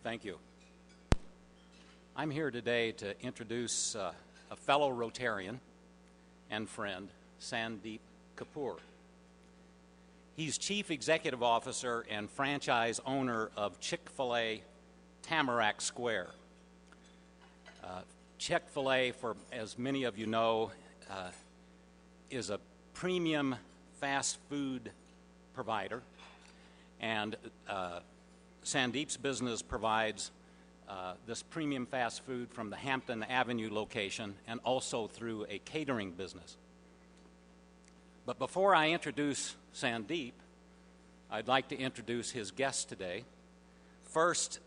Thank you. I'm here today to introduce a fellow Rotarian and friend, Sandeep Kapoor. He's Chief Executive Officer and franchise owner of Chick-fil-A Tamarack Square. Chick-fil-A, for as many of you know, is a premium fast food provider, and Sandeep's business provides this premium fast food from the Hampton Avenue location and also through a catering business. But before I introduce Sandeep, I'd like to introduce his guest today. First,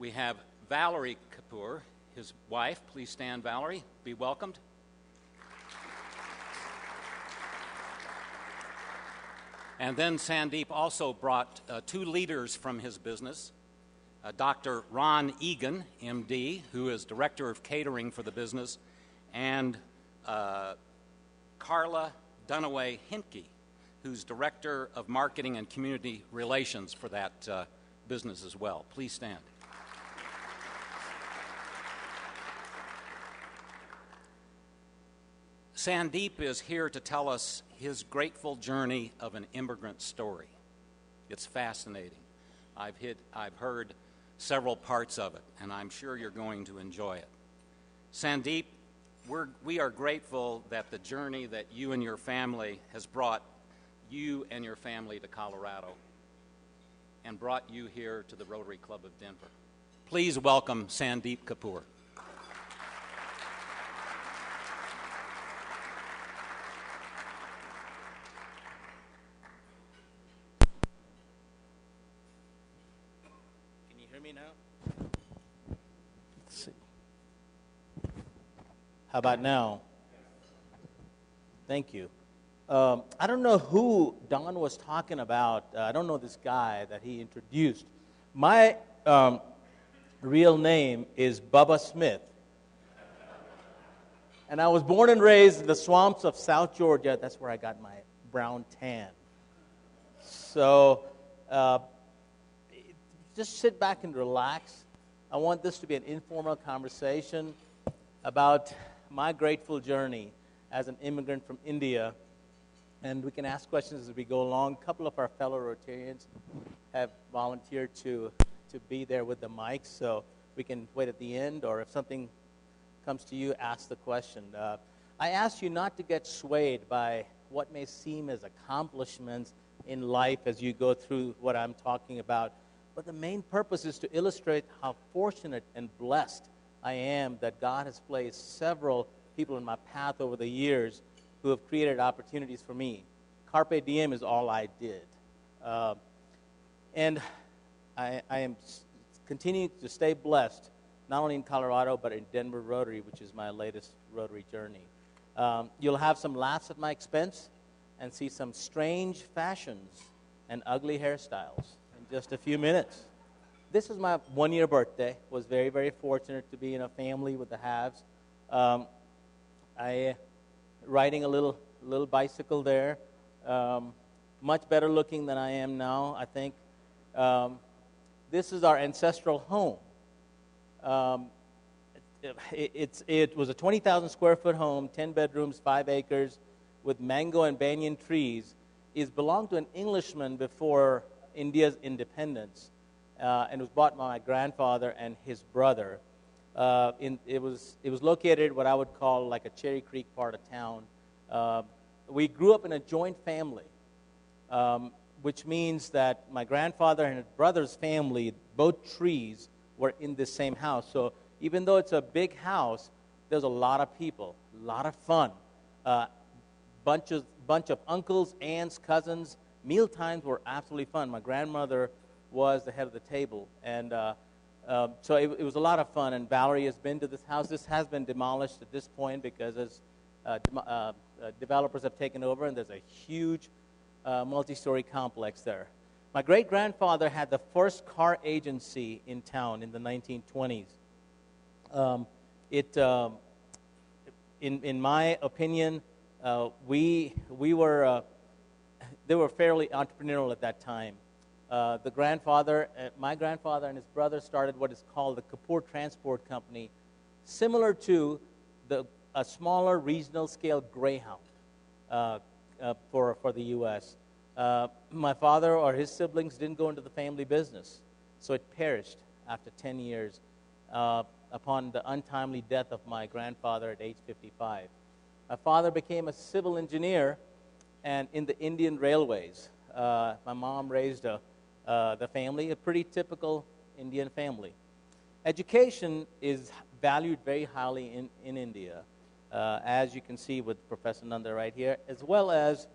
we have Valerie Kapoor, his wife. Please stand, Valerie. Be welcomed. And then Sandeep also brought two leaders from his business, Dr. Ron Egan, MD, who is Director of Catering for the business, and Carla Dunaway Hinke, who's Director of Marketing and Community Relations for that business as well. Please stand. Sandeep is here to tell us his grateful journey of an immigrant story. It's fascinating. I've heard several parts of it, and I'm sure you're going to enjoy it. Sandeep, we are grateful that the journey that you and your family has brought you and your family to Colorado and brought you here to the Rotary Club of Denver. Please welcome Sandeep Kapoor. How about now? Thank you. I don't know who Don was talking about. I don't know this guy that he introduced. My real name is Bubba Smith. And I was born and raised in the swamps of South Georgia. That's where I got my brown tan. So just sit back and relax. I want this to be an informal conversation about my grateful journey as an immigrant from India, and we can ask questions as we go along. A couple of our fellow Rotarians have volunteered to be there with the mics, so we can wait at the end, or if something comes to you, ask the question. I ask you not to get swayed by what may seem as accomplishments in life as you go through what I'm talking about, but the main purpose is to illustrate how fortunate and blessed I am that God has placed several people in my path over the years who have created opportunities for me. Carpe diem is all I did. And I am continuing to stay blessed, not only in Colorado, but in Denver Rotary, which is my latest Rotary journey. You'll have some laughs at my expense and see some strange fashions and ugly hairstyles in just a few minutes. This is my one-year birthday. Was very, very fortunate to be in a family with the Haves. I riding a little bicycle there. Much better looking than I am now, I think. This is our ancestral home. It was a 20,000 square foot home, 10 bedrooms, 5 acres, with mango and banyan trees. It belonged to an Englishman before India's independence. And was bought by my grandfather and his brother. It was located what I would call like a Cherry Creek part of town. We grew up in a joint family, which means that my grandfather and his brother's family, both trees, were in the same house. So even though it's a big house, there's a lot of people, a lot of fun, bunch of uncles, aunts, cousins. Meal times were absolutely fun. My grandmother was the head of the table, and so it was a lot of fun. And Valerie has been to this house. This has been demolished at this point because as developers have taken over, and there's a huge multi-story complex there. My great-grandfather had the first car agency in town in the 1920s. In my opinion, they were fairly entrepreneurial at that time. My grandfather and his brother started what is called the Kapoor Transport Company, similar to a smaller regional scale Greyhound for the U.S. My father or his siblings didn't go into the family business, so it perished after 10 years upon the untimely death of my grandfather at age 55. My father became a civil engineer and in the Indian Railways. My mom raised the family, a pretty typical Indian family. Education is valued very highly in India, as you can see with Professor Nanda right here, as well as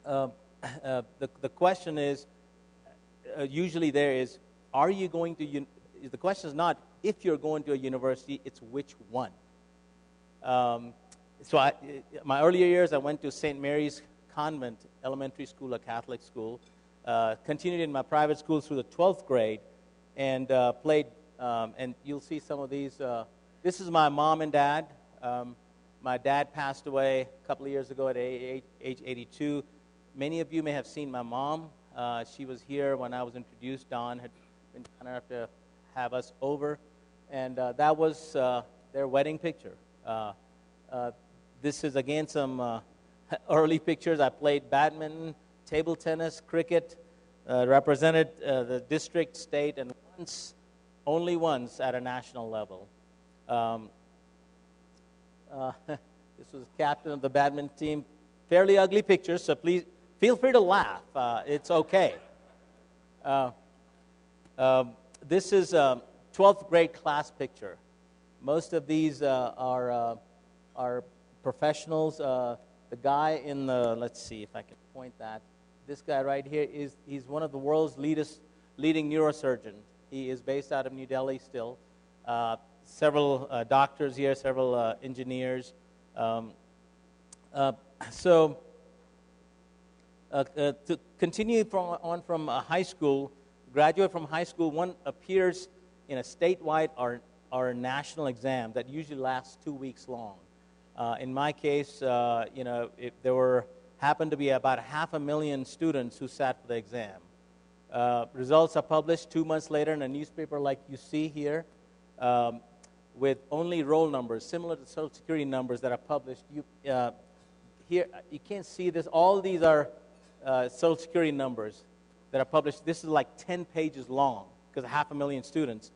the question is, usually there is, are you going to, the question is not if you're going to a university, it's which one. My earlier years, I went to St. Mary's Convent Elementary School, a Catholic school, continued in my private school through the 12th grade, and played, and you'll see some of these. This is my mom and dad. My dad passed away a couple of years ago at age 82. Many of you may have seen my mom. She was here when I was introduced. Don had been kind enough to have us over, and that was their wedding picture. This is, again, some early pictures. I played badminton, table tennis, cricket, represented the district, state, and only once at a national level. This was captain of the badminton team. Fairly ugly pictures, so please feel free to laugh. It's okay. This is a 12th grade class picture. Most of these are professionals. The guy in the, let's see if I can point that. This guy right here he's one of the world's leading neurosurgeons. He is based out of New Delhi still. Several doctors here, several engineers. To continue from high school, graduate from high school, one appears in a statewide or national exam that usually lasts 2 weeks long. In my case, if there happened to be about 500,000 students who sat for the exam. Results are published 2 months later in a newspaper like you see here, with only roll numbers, similar to Social Security numbers that are published. Here, you can't see this. All these are Social Security numbers that are published. This is like 10 pages long because of 500,000 students.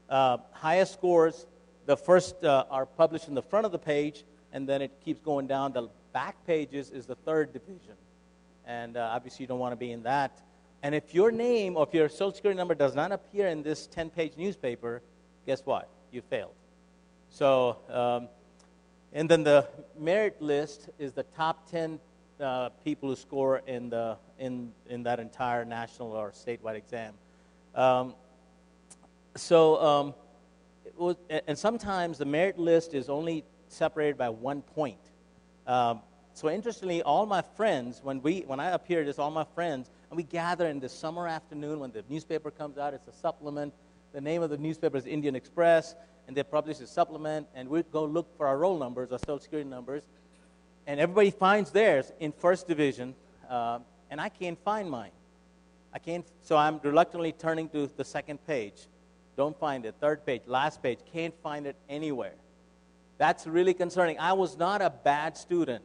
Highest scores, the first are published in the front of the page, and then it keeps going down. The back pages is the third division, and obviously you don't want to be in that. And if your name or if your Social Security number does not appear in this 10-page newspaper, guess what? You failed. So, and then the merit list is the top 10 people who score in that entire national or statewide exam. And sometimes the merit list is only separated by 1 point. So interestingly, all my friends, when I appeared as all my friends, and we gather in the summer afternoon when the newspaper comes out, it's a supplement. The name of the newspaper is Indian Express, and they publish a supplement, and we go look for our roll numbers, our Social Security numbers, and everybody finds theirs in first division, and I can't find mine. So I'm reluctantly turning to the second page. Don't find it. Third page, last page, can't find it anywhere. That's really concerning. I was not a bad student.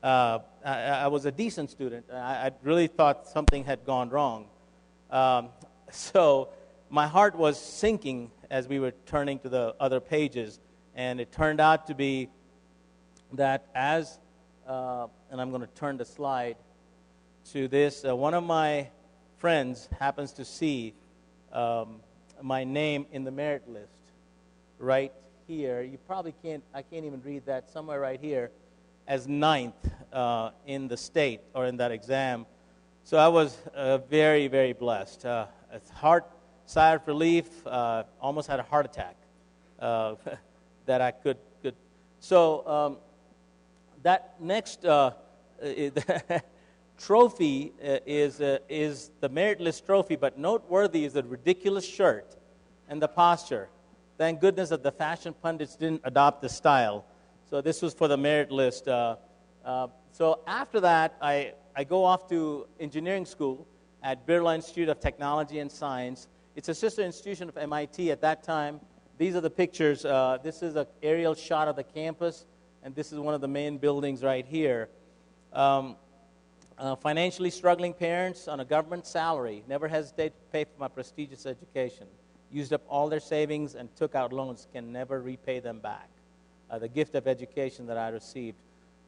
I was a decent student. I really thought something had gone wrong. So my heart was sinking as we were turning to the other pages, and it turned out to be that and I'm going to turn the slide to this, one of my friends happens to see my name in the merit list right here. You probably I can't even read that, somewhere right here, as 9th in the state or in that exam. So I was very, very blessed. Sigh of relief, almost had a heart attack that I could. So that next trophy is the merit list trophy, but noteworthy is the ridiculous shirt and the posture. Thank goodness that the fashion pundits didn't adopt the style. So this was for the merit list. So after that, I go off to engineering school at Birla Institute of Technology and Science. It's a sister institution of MIT at that time. These are the pictures. This is an aerial shot of the campus, and this is one of the main buildings right here. Financially struggling parents on a government salary never hesitate to pay for my prestigious education. Used up all their savings and took out loans, can never repay them back. The gift of education that I received.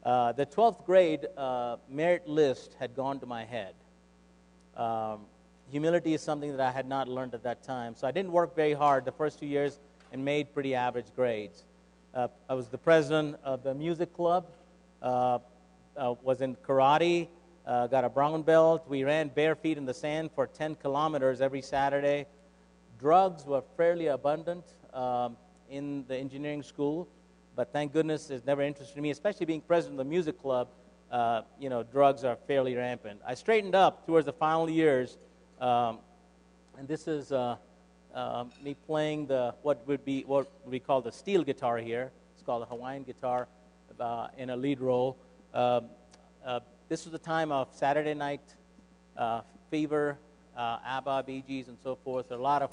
The 12th grade merit list had gone to my head. Humility is something that I had not learned at that time. So I didn't work very hard the first 2 years and made pretty average grades. I was the president of the music club, was in karate, got a brown belt. We ran bare feet in the sand for 10 kilometers every Saturday. Drugs were fairly abundant in the engineering school, but thank goodness it never interested me, especially being president of the music club. Drugs are fairly rampant. I straightened up towards the final years, and this is me playing what we call the steel guitar here. It's called a Hawaiian guitar in a lead role. This was the time of Saturday Night Fever, ABBA, Bee Gees, and so forth. There was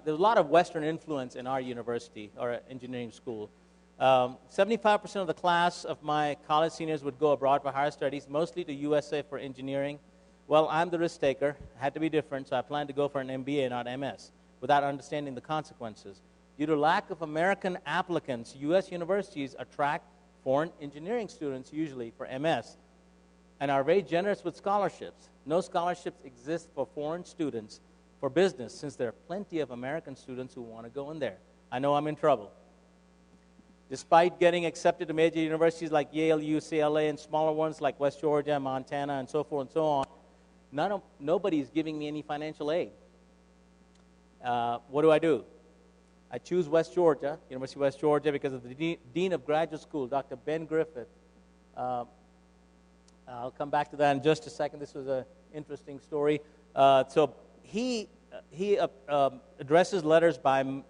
a lot of Western influence in our university, or engineering school. 75% of the class of my college seniors would go abroad for higher studies, mostly to USA for engineering. Well, I'm the risk taker. It had to be different, so I planned to go for an MBA, not MS, without understanding the consequences. Due to lack of American applicants, U.S. universities attract foreign engineering students, usually for MS, and are very generous with scholarships. No scholarships exist for foreign students for business, since there are plenty of American students who want to go in there. I know I'm in trouble. Despite getting accepted to major universities like Yale, UCLA, and smaller ones like West Georgia, Montana, and so forth and so on, nobody is giving me any financial aid. What do? I choose West Georgia, University of West Georgia, because of the Dean of Graduate School, Dr. Ben Griffith. I'll come back to that in just a second. This was an interesting story. So he addresses letters by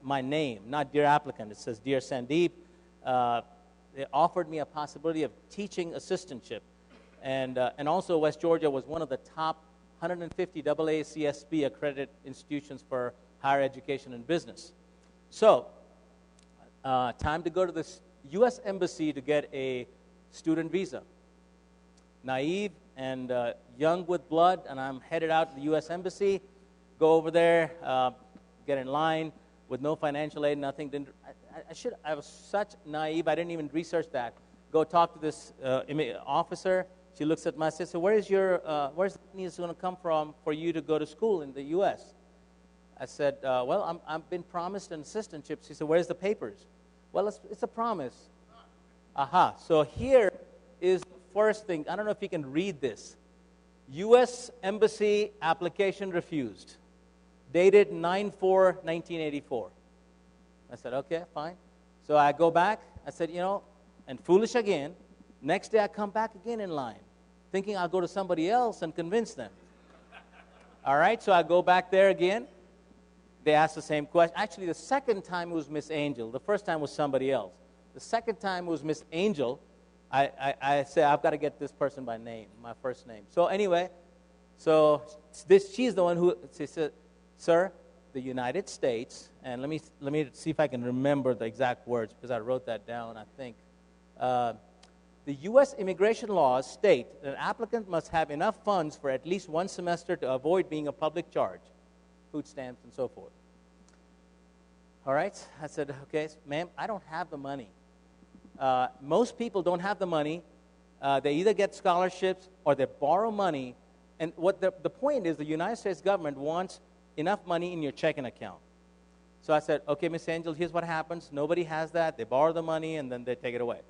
my name, not dear applicant. It says, Dear Sandeep. They offered me a possibility of teaching assistantship. And also West Georgia was one of the top 150 AACSB accredited institutions for higher education and business. So, time to go to the U.S. Embassy to get a student visa. Naive and young with blood, and I'm headed out to the U.S. Embassy, go over there, get in line with no financial aid, nothing. I was such naive, I didn't even research that. Go talk to this officer. She looks at my sister, where's the money that's going to come from for you to go to school in the U.S.? I said, well, I've been promised an assistantship. She said, where's the papers? Well, it's a promise. Aha. So here is the first thing. I don't know if you can read this. U.S. Embassy application refused. Dated 9/4/1984. I said, okay, fine. So I go back. I said, and foolish again. Next day I come back again in line, thinking I'll go to somebody else and convince them. All right, so I go back there again. They asked the same question. Actually, the second time it was Miss Angel. The first time was somebody else. The second time it was Miss Angel. I said, I've got to get this person by name, my first name. So anyway, she's the one who, she said, sir, the United States, and let me see if I can remember the exact words, because I wrote that down, I think. The U.S. immigration laws state that an applicant must have enough funds for at least one semester to avoid being a public charge, food stamps and so forth. All right, I said, okay, ma'am, I don't have the money. Most people don't have the money. They either get scholarships or they borrow money. And what the point is, the United States government wants enough money in your checking account. So I said, okay, Miss Angel, here's what happens. Nobody has that. They borrow the money and then they take it away.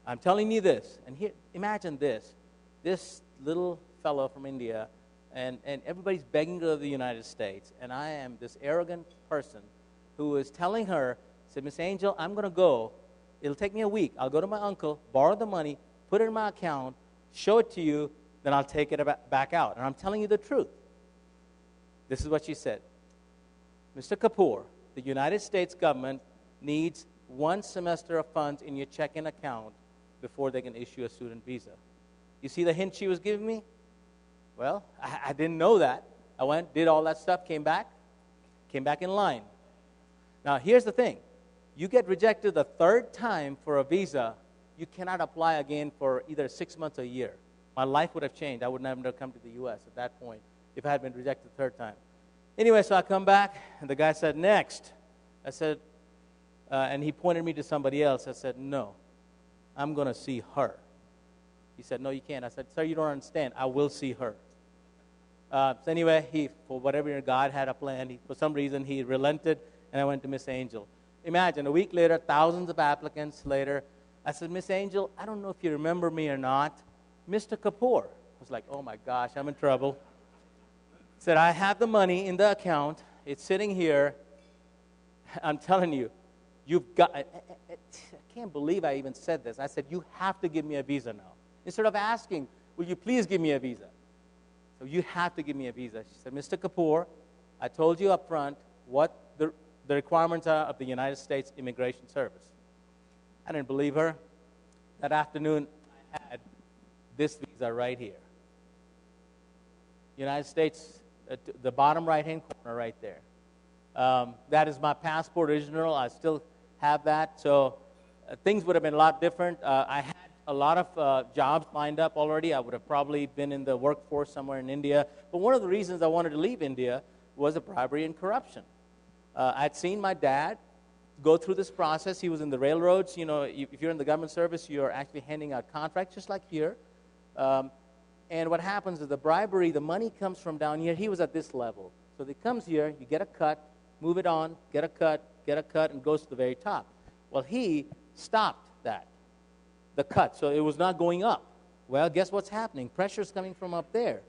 I'm telling you this, and here, imagine this little fellow from India, and everybody's begging to go to the United States, and I am this arrogant person who is telling her, said, Miss Angel, I'm going to go. It'll take me a week. I'll go to my uncle, borrow the money, put it in my account, show it to you, then I'll take it back out. And I'm telling you the truth. This is what she said. Mr. Kapoor, the United States government needs one semester of funds in your checking account before they can issue a student visa. You see the hint she was giving me? Well, I didn't know that. I went, did all that stuff, came back in line. Now, here's the thing. You get rejected the third time for a visa, you cannot apply again for either 6 months or a year. My life would have changed. I would never have come to the U.S. at that point if I had been rejected the third time. Anyway, so I come back, and the guy said, next. I said, and he pointed me to somebody else. I said, no, I'm going to see her. He said, no, you can't. I said, sir, you don't understand. I will see her. So anyway, for whatever God had a plan, for some reason, he relented, and I went to Miss Angel. Imagine, a week later, thousands of applicants later, I said, Miss Angel, I don't know if you remember me or not. Mr. Kapoor. I was like, oh, my gosh, I'm in trouble. Said, I have the money in the account. It's sitting here. I'm telling you, you've got, I can't believe I even said this. I said, you have to give me a visa now. Instead of asking, will you please give me a visa? So you have to give me a visa. She said, Mr. Kapoor, I told you up front what the requirements are of the United States Immigration Service. I didn't believe her. That afternoon, I had this visa right here. United States, the bottom right-hand corner right there. That is my passport original. I still have that. So things would have been a lot different. I had a lot of jobs lined up already. I would have probably been in the workforce somewhere in India. But one of the reasons I wanted to leave India was the bribery and corruption. I'd seen my dad go through this process. He was in the railroads. You know, if you're in the government service, you're actually handing out contracts, just like here. And what happens is the bribery, the money comes from down here. He was at this level. So it comes here, you get a cut, move it on, get a cut, and goes to the very top. Well, he stopped that, the cut, so it was not going up. Well, guess what's happening? Pressure's coming from up there.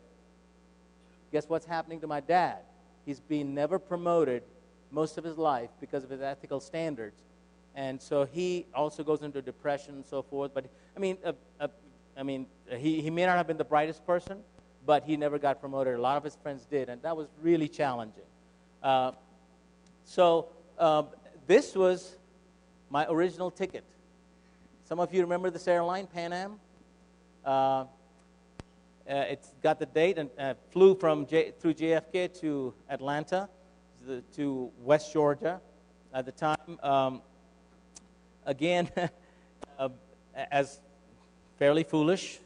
Guess what's happening to my dad? He's been never promoted most of his life because of his ethical standards. And so he also goes into depression and so forth. But, he may not have been the brightest person, but he never got promoted. A lot of his friends did, and that was really challenging. This was my original ticket. Some of you remember this airline, Pan Am? It's got the date and flew through JFK to Atlanta, to West Georgia at the time. Again, as fairly foolish.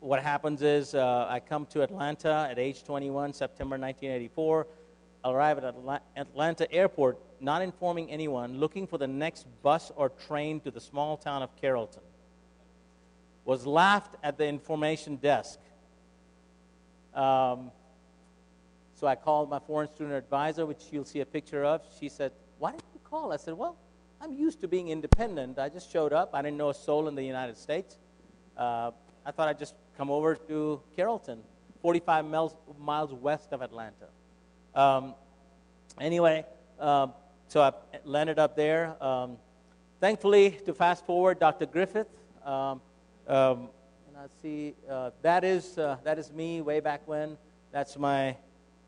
What happens is I come to Atlanta at age 21, September 1984. I arrive at Atlanta airport, not informing anyone, looking for the next bus or train to the small town of Carrollton. Was laughed at the information desk. So I called my foreign student advisor, which you'll see a picture of. She said, why did you call? I said, well, I'm used to being independent. I just showed up. I didn't know a soul in the United States. I thought I'd just come over to Carrollton, 45 miles west of Atlanta. So I landed up there. Thankfully, to fast forward, Dr. Griffith, and I see that is me way back when. That's my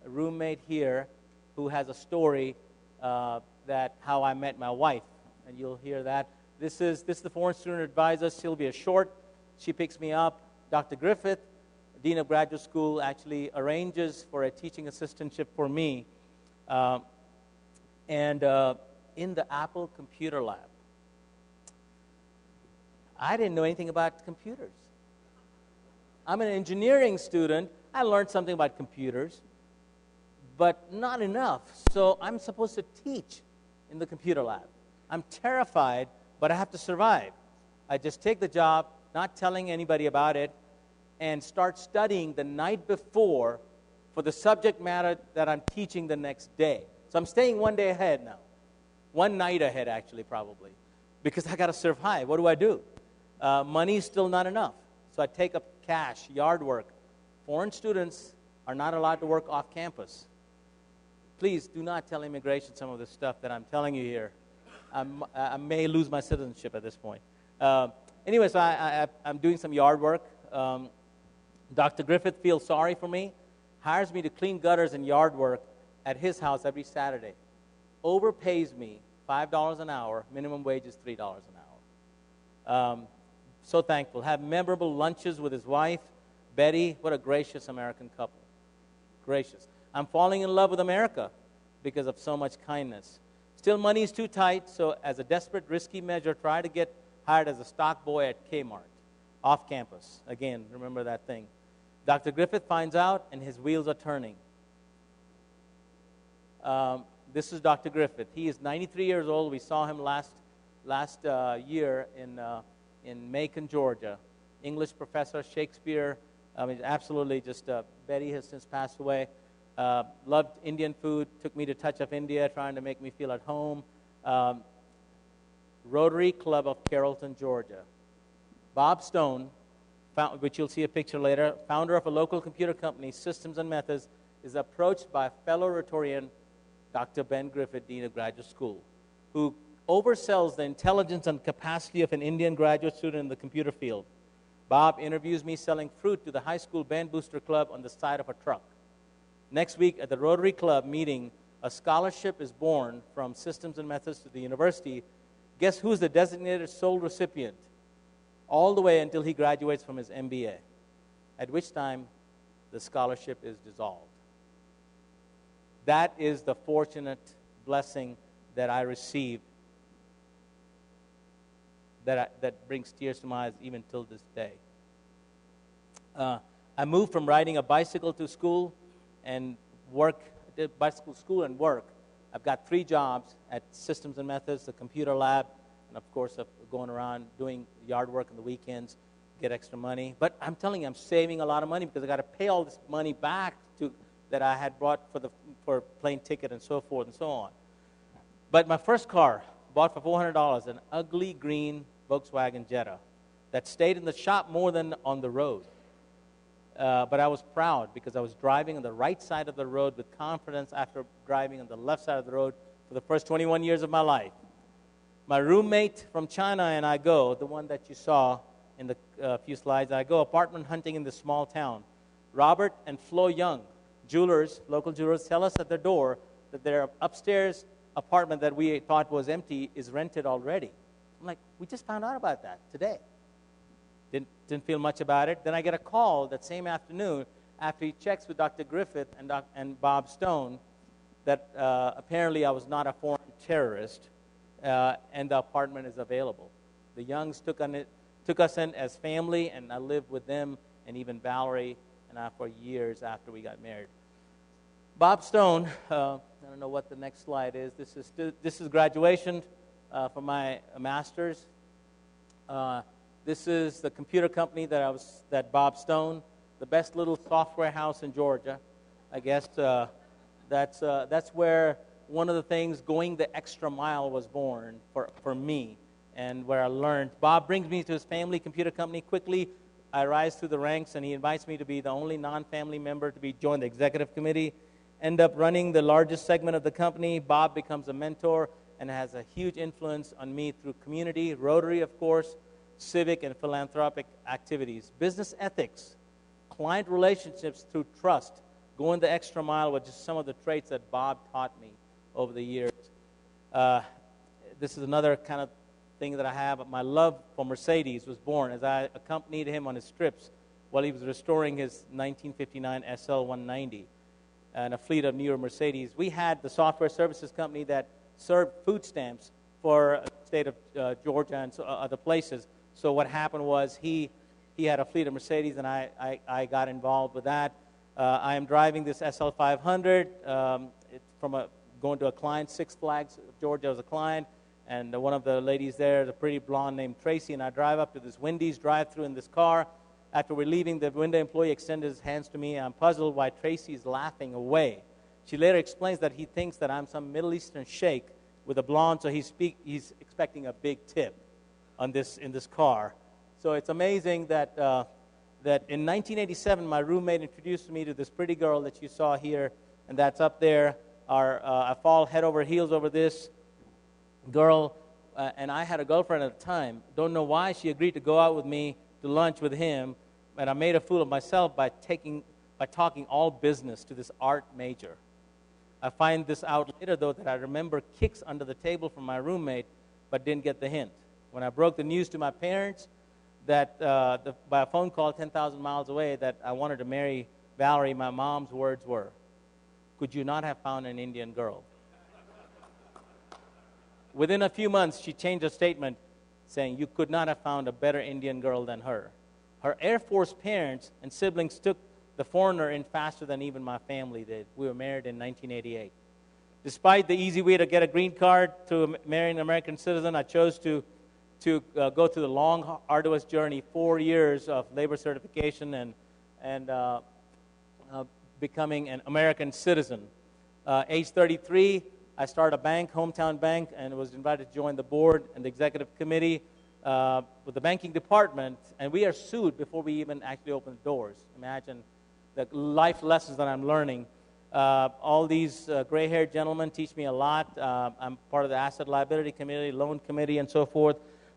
roommate here, who has a story that how I met my wife, and you'll hear that. This is the foreign student advisor, Sylvia Short. She picks me up. Dr. Griffith, Dean of Graduate School, actually arranges for a teaching assistantship for me, and in the Apple Computer Lab. I didn't know anything about computers. I'm an engineering student. I learned something about computers, but not enough. So I'm supposed to teach in the computer lab. I'm terrified, but I have to survive. I just take the job, not telling anybody about it, and start studying the night before for the subject matter that I'm teaching the next day. So I'm staying one day ahead now. One night ahead, actually, probably, because I got to survive. What do? Money is still not enough. So I take up cash, yard work. Foreign students are not allowed to work off campus. Please do not tell immigration some of the stuff that I'm telling you here. I may lose my citizenship at this point. Anyway, so I'm doing some yard work. Dr. Griffith feels sorry for me, hires me to clean gutters and yard work at his house every Saturday. Overpays me $5 an hour. Minimum wage is $3 an hour. So thankful. Have memorable lunches with his wife. Betty, what a gracious American couple. Gracious. I'm falling in love with America because of so much kindness. Still, money is too tight, so as a desperate, risky measure, try to get hired as a stock boy at Kmart, off campus. Again, remember that thing. Dr. Griffith finds out, and his wheels are turning. This is Dr. Griffith. He is 93 years old. We saw him last year in Macon, Georgia. English professor, Shakespeare. I mean, absolutely just, Betty has since passed away. Loved Indian food, took me to Touch of India, trying to make me feel at home. Rotary Club of Carrollton, Georgia. Bob Stone, which you'll see a picture later, founder of a local computer company, Systems and Methods, is approached by fellow Rotarian Dr. Ben Griffith, Dean of Graduate School, who oversells the intelligence and capacity of an Indian graduate student in the computer field. Bob interviews me selling fruit to the high school band booster club on the side of a truck. Next week at the Rotary Club meeting, a scholarship is born from Systems and Methods to the university. Guess who's the designated sole recipient? All the way until he graduates from his MBA, at which time the scholarship is dissolved. That is the fortunate blessing that I received that brings tears to my eyes even till this day. I moved from riding a bicycle to school and work, bicycle school and work. I've got 3 jobs at Systems and Methods, the computer lab, and of course going around doing yard work on the weekends, get extra money. But I'm telling you, I'm saving a lot of money because I got to pay all this money back that I had brought for plane ticket and so forth and so on. But my first car, bought for $400, an ugly green Volkswagen Jetta that stayed in the shop more than on the road. But I was proud because I was driving on the right side of the road with confidence after driving on the left side of the road for the first 21 years of my life. My roommate from China and I go, the one that you saw in the few slides, I go apartment hunting in this small town. Robert and Flo Young, jewelers, local jewelers, tell us at their door that their upstairs apartment that we thought was empty is rented already. I'm like, we just found out about that today. Didn't feel much about it. Then I get a call that same afternoon after he checks with Dr. Griffith and Bob Stone that apparently I was not a foreign terrorist and the apartment is available. The Youngs took us in as family, and I lived with them and even Valerie and I for years after we got married. Bob Stone, I don't know what the next slide is. This is graduation for my master's. This is the computer company that Bob Stone, the best little software house in Georgia. I guess that's where one of the things, going the extra mile, was born for me, and where I learned. Bob brings me to his family computer company. Quickly, I rise through the ranks, and he invites me to be the only non-family member to join the executive committee. End up running the largest segment of the company. Bob becomes a mentor and has a huge influence on me through community, Rotary, of course, civic and philanthropic activities, business ethics, client relationships through trust, going the extra mile, which is some of the traits that Bob taught me over the years. This is another kind of thing that I have. My love for Mercedes was born as I accompanied him on his trips while he was restoring his 1959 SL 190 and a fleet of newer Mercedes. We had the software services company that served food stamps for the state of Georgia and other places. So what happened was he had a fleet of Mercedes, and I got involved with that. I am driving this SL 500 going to a client, Six Flags Georgia was a client, and one of the ladies there is a pretty blonde named Tracy, and I drive up to this Wendy's drive-thru in this car. After we're leaving, the window employee extended his hands to me. I'm puzzled why Tracy is laughing away. She later explains that he thinks that I'm some Middle Eastern sheikh with a blonde, so he's expecting a big tip in this car. So it's amazing that in 1987, my roommate introduced me to this pretty girl that you saw here, and that's up there. I fall head over heels over this girl, and I had a girlfriend at the time. Don't know why she agreed to go out with me to lunch with him, and I made a fool of myself by talking all business to this art major. I find this out later, though, that I remember kicks under the table from my roommate, but didn't get the hint. When I broke the news to my parents, that by a phone call 10,000 miles away that I wanted to marry Valerie, my mom's words were, "Could you not have found an Indian girl?" Within a few months, she changed her statement, saying, "You could not have found a better Indian girl than her." Her Air Force parents and siblings took the foreigner in faster than even my family did. We were married in 1988. Despite the easy way to get a green card to marry an American citizen, I chose to go through the long, arduous journey, 4 years of labor certification and becoming an American citizen. Age 33, I started a bank, Hometown Bank, and was invited to join the board and the executive committee with the banking department, and we are sued before we even actually open the doors. Imagine the life lessons that I'm learning. All these gray-haired gentlemen teach me a lot. I'm part of the asset liability committee, loan committee, and so forth.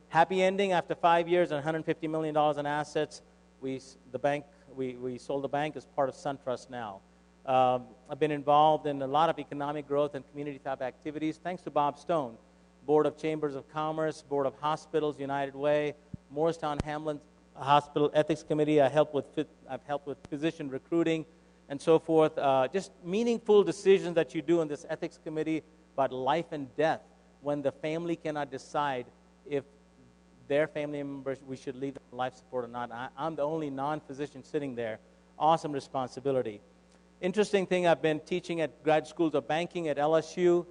Happy ending after 5 years and $150 million in assets. We sold the bank as part of SunTrust now. I've been involved in a lot of economic growth and community-type activities, thanks to Bob Stone, Board of Chambers of Commerce, Board of Hospitals, United Way, Morristown Hamlin Hospital Ethics Committee. I've helped with physician recruiting and so forth. Just meaningful decisions that you do in this ethics committee about life and death when the family cannot decide if their family members, we should leave them on life support or not. I'm the only non-physician sitting there. Awesome responsibility. Interesting thing, I've been teaching at grad schools of banking at LSU,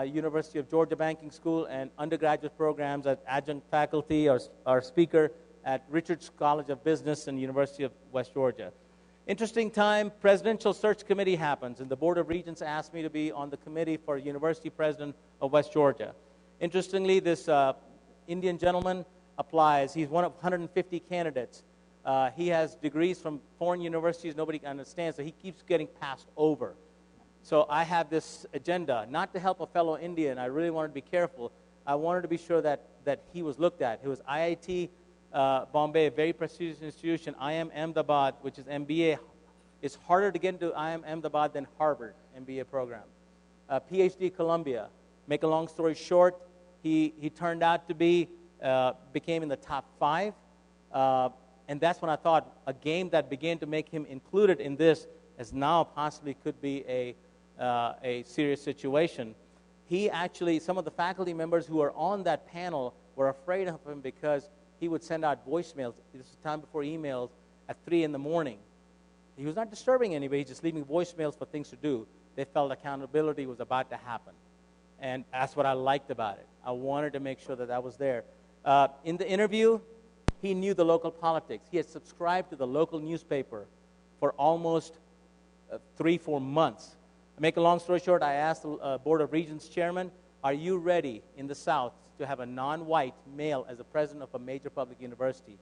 University of Georgia Banking School, and undergraduate programs as adjunct faculty or speaker at Richards College of Business and University of West Georgia. Interesting time, presidential search committee happens, and the Board of Regents asked me to be on the committee for University President of West Georgia. Interestingly, this Indian gentleman applies. He's one of 150 candidates. He has degrees from foreign universities nobody understands, so he keeps getting passed over. So I have this agenda, not to help a fellow Indian. I really wanted to be careful. I wanted to be sure that he was looked at. He was IIT Bombay, a very prestigious institution. IIM Ahmedabad, which is MBA. It's harder to get into IIM Ahmedabad than Harvard MBA program. PhD Columbia. Make a long story short, he turned out to be, became in the top 5. And that's when I thought a game that began to make him included in this as now possibly could be a serious situation. He actually, some of the faculty members who were on that panel were afraid of him because he would send out voicemails. This was time before emails at 3 in the morning. He was not disturbing anybody, he was just leaving voicemails for things to do. They felt accountability was about to happen. And that's what I liked about it. I wanted to make sure that was there. In the interview, he knew the local politics. He had subscribed to the local newspaper for almost 3-4 months. To make a long story short, I asked the Board of Regents chairman, are you ready in the South to have a non-white male as the president of a major public university?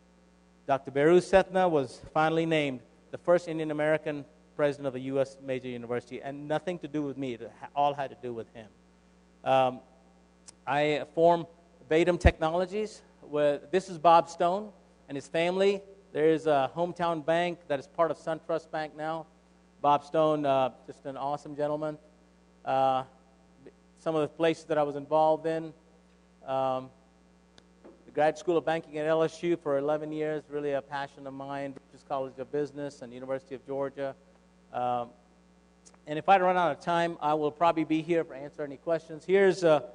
Dr. Beru Sethna was finally named the first Indian American president of a U.S. major university, and nothing to do with me. It all had to do with him. I formed Batum Technologies. This is Bob Stone and his family. There is a Hometown Bank that is part of SunTrust Bank now. Bob Stone, just an awesome gentleman. Some of the places that I was involved in, the Grad School of Banking at LSU for 11 years, really a passion of mine, Richards College of Business and University of Georgia. And if I run out of time, I will probably be here to answer any questions. Here's the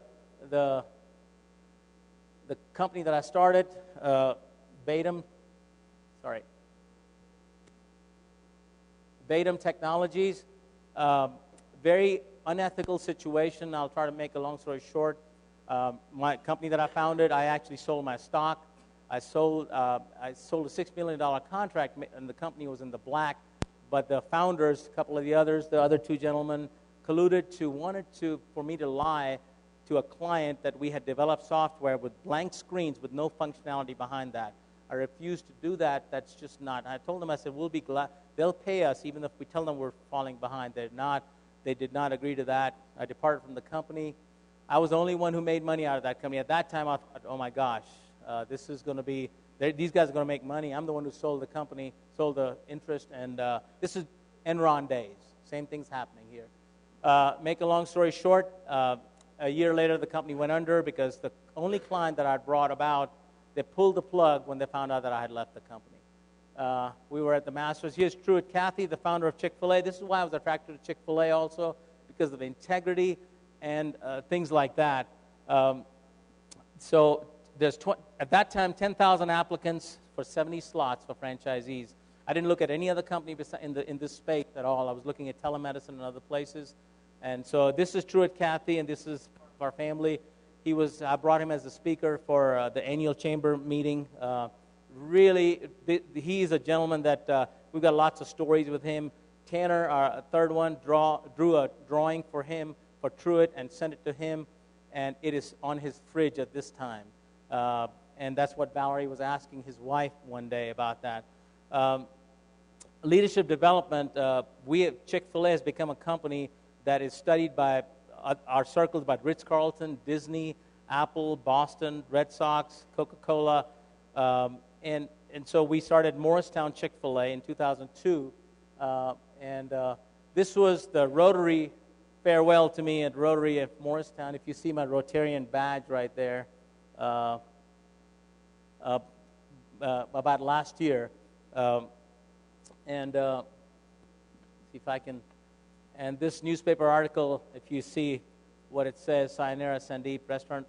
company that I started, Batum Technologies. Very unethical situation. I'll try to make a long story short. My company that I founded, I actually sold my stock. I sold a $6 million contract, and the company was in the black. But the founders, a couple of the other 2 gentlemen, wanted for me to lie to a client that we had developed software with blank screens with no functionality behind that. I refused to do that. That's just not. I told them, I said, we'll be glad. They'll pay us even if we tell them we're falling behind. They did not agree to that. I departed from the company. I was the only one who made money out of that company. At that time, I thought, oh my gosh, this is going to be, these guys are going to make money. I'm the one who sold the company, sold the interest, and this is Enron days. Same thing's happening here. Make a long story short, a year later, the company went under because the only client that I brought about they pulled the plug when they found out that I had left the company. We were at the Masters. Here's Truett Cathy, the founder of Chick-fil-A. This is why I was attracted to Chick-fil-A also, because of integrity and things like that. So there's at that time 10,000 applicants for 70 slots for franchisees. I didn't look at any other company in this space at all. I was looking at telemedicine and other places. And so this is Truett Cathy, and this is our family. I brought him as a speaker for the annual chamber meeting. Really, he's a gentleman that we've got lots of stories with him. Tanner, our third one, drew a drawing for him, for Truett, and sent it to him, and it is on his fridge at this time. And that's what Valerie was asking his wife one day about that. Leadership development, Chick-fil-A has become a company that is studied by our circles by Ritz-Carlton, Disney, Apple, Boston, Red Sox, Coca-Cola. And so we started Morristown Chick-fil-A in 2002. This was the Rotary farewell to me at Rotary of Morristown. If you see my Rotarian badge right there, about last year. See if I can, and this newspaper article, if you see what it says, Sayonara Sandeep, restaurant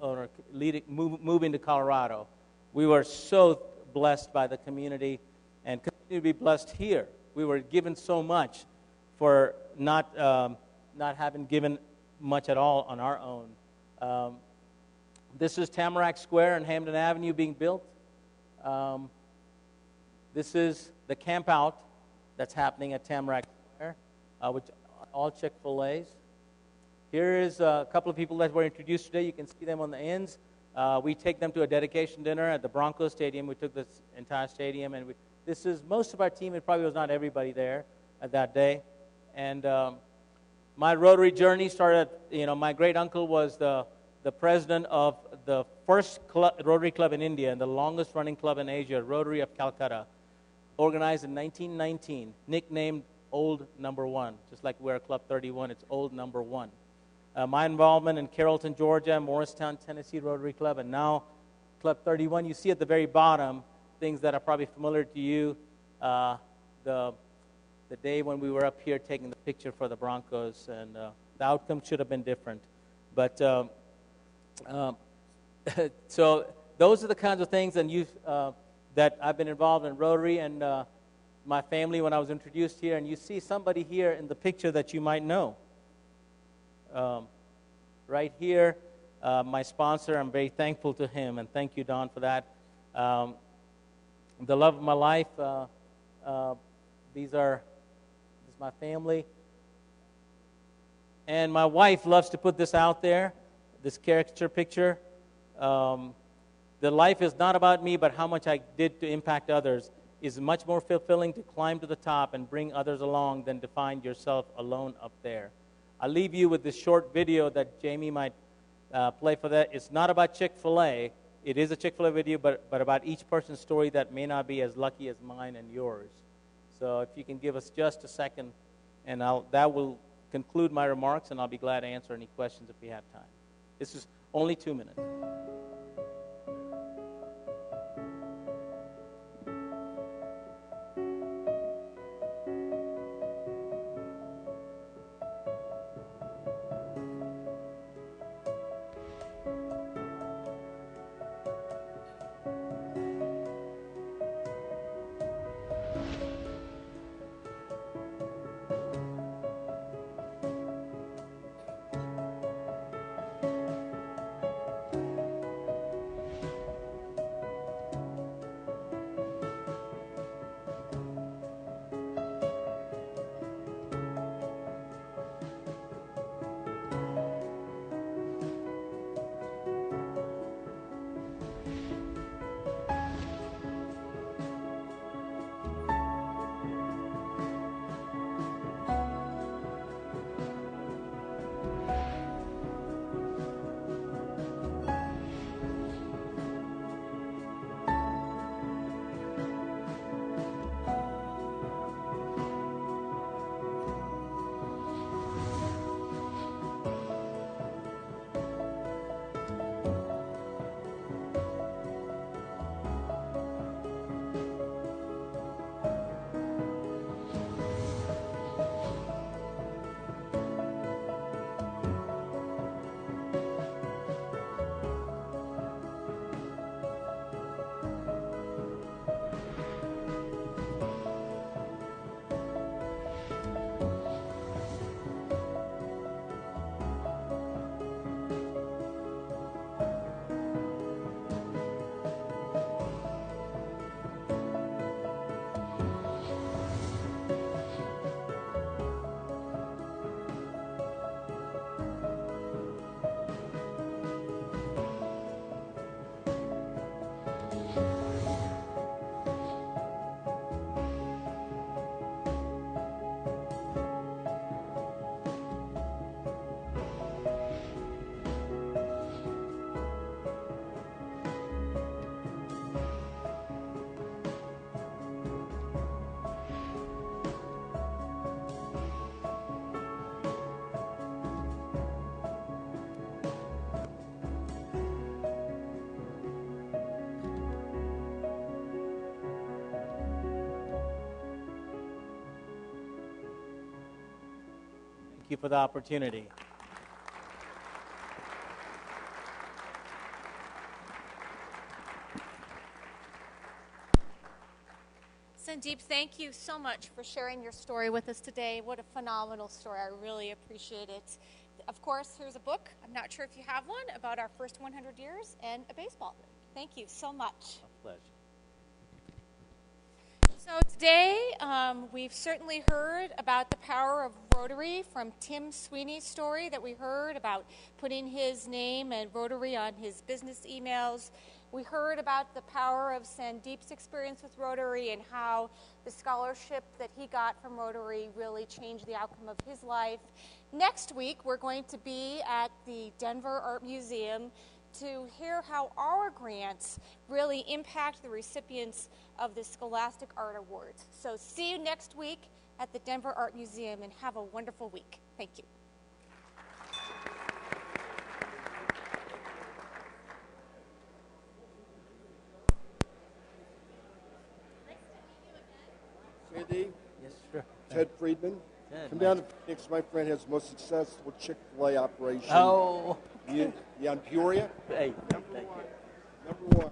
owner, moving to Colorado. We were so blessed by the community and continue to be blessed here. We were given so much for not having given much at all on our own. This is Tamarack Square and Hamden Avenue being built. This is the camp out that's happening at Tamarack Square, which all Chick-fil-A's. Here is a couple of people that were introduced today. You can see them on the ends. We take them to a dedication dinner at the Broncos Stadium. We took this entire stadium, and this is most of our team. It probably was not everybody there at that day. And my Rotary journey started. My great uncle was the president of the first Rotary club in India and the longest running club in Asia, Rotary of Calcutta, organized in 1919, nicknamed Old Number One. Just like we're Club 31, it's Old Number One. My involvement in Carrollton, Georgia, Morristown, Tennessee Rotary Club, and now Club 31. You see at the very bottom things that are probably familiar to you. The day when we were up here taking the picture for the Broncos, and the outcome should have been different. But so those are the kinds of things that I've been involved in Rotary and my family when I was introduced here. And you see somebody here in the picture that you might know. Right here, my sponsor, I'm very thankful to him, and thank you, Don, for that. The love of my life, this is my family. And my wife loves to put this out there, this caricature picture. The life is not about me, but how much I did to impact others is much more fulfilling to climb to the top and bring others along than to find yourself alone up there. I'll leave you with this short video that Jamie might play for that. It's not about Chick-fil-A. It is a Chick-fil-A video, but about each person's story that may not be as lucky as mine and yours. So if you can give us just a second, and that will conclude my remarks, and I'll be glad to answer any questions if we have time. This is only 2 minutes. Thank you for the opportunity. Sandeep, thank you so much for sharing your story with us today. What a phenomenal story. I really appreciate it. Of course, here's a book. I'm not sure if you have one, about our first 100 years and a baseball. Thank you so much. A pleasure. So today, we've certainly heard about the power of Rotary from Tim Sweeney's story that we heard about putting his name and Rotary on his business emails. We heard about the power of Sandeep's experience with Rotary and how the scholarship that he got from Rotary really changed the outcome of his life. Next week, we're going to be at the Denver Art Museum to hear how our grants really impact the recipients of the Scholastic Art Awards. So see you next week at the Denver Art Museum, and have a wonderful week. Thank you. Sandy, Yes, sure. Ted Friedman. Ted, Come nice. down to Phoenix. My friend has the most successful Chick-fil-A operation. Oh, Yeah, in Peoria. hey, thank you. Number one.